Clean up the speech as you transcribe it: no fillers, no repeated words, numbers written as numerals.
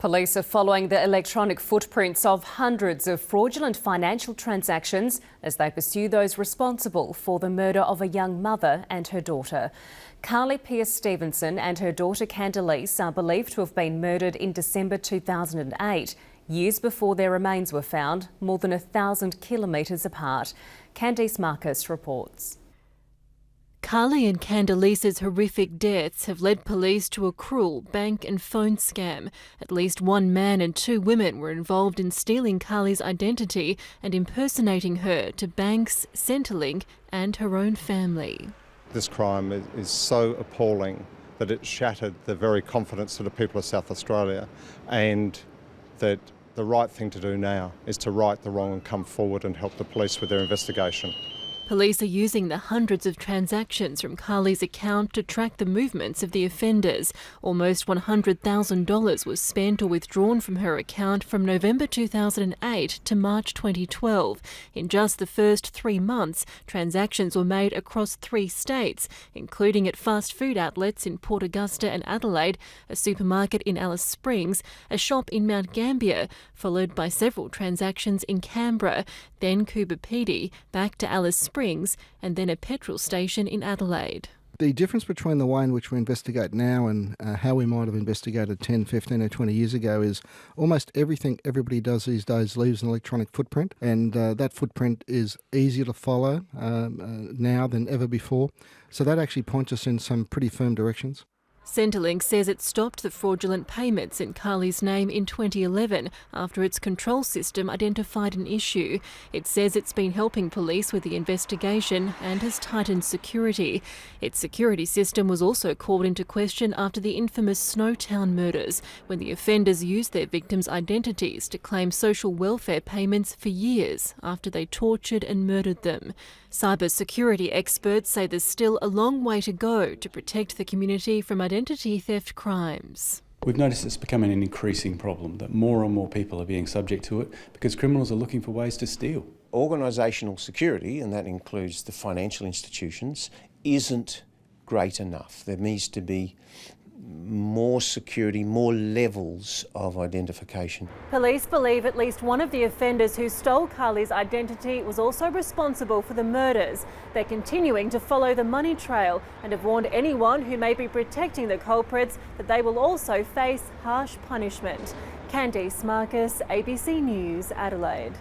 Police are following the electronic footprints of hundreds of fraudulent financial transactions as they pursue those responsible for the murder of a young mother and her daughter. Carly Pearce-Stevenson and her daughter Candice are believed to have been murdered in December 2008, years before their remains were found, more than 1,000 kilometres apart. Candice Marcus reports. Carly and Candice's horrific deaths have led police to a cruel bank and phone scam. At least one man and two women were involved in stealing Carly's identity and impersonating her to banks, Centrelink and her own family. This crime is so appalling that it shattered the very confidence of the people of South Australia, and that the right thing to do now is to right the wrong and come forward and help the police with their investigation. Police are using the hundreds of transactions from Carly's account to track the movements of the offenders. Almost $100,000 was spent or withdrawn from her account from November 2008 to March 2012. In just the first 3 months, transactions were made across 3 states, including at fast food outlets in Port Augusta and Adelaide, a supermarket in Alice Springs, a shop in Mount Gambier, followed by several transactions in Canberra, then Coober Pedy, back to Alice Springs, and then a petrol station in Adelaide. The difference between the way in which we investigate now and how we might have investigated 10, 15 or 20 years ago is almost everything everybody does these days leaves an electronic footprint, and that footprint is easier to follow now than ever before. So that actually points us in some pretty firm directions. Centrelink says it stopped the fraudulent payments in Carly's name in 2011 after its control system identified an issue. It says it's been helping police with the investigation and has tightened security. Its security system was also called into question after the infamous Snowtown murders, when the offenders used their victims' identities to claim social welfare payments for years after they tortured and murdered them. Cyber security experts say there's still a long way to go to protect the community from identity theft crimes. We've noticed it's becoming an increasing problem, that more and more people are being subject to it because criminals are looking for ways to steal. Organisational security, and that includes the financial institutions, isn't great enough. There needs to be more security, more levels of identification. Police believe at least one of the offenders who stole Carly's identity was also responsible for the murders. They're continuing to follow the money trail and have warned anyone who may be protecting the culprits that they will also face harsh punishment. Candice Marcus, ABC News, Adelaide.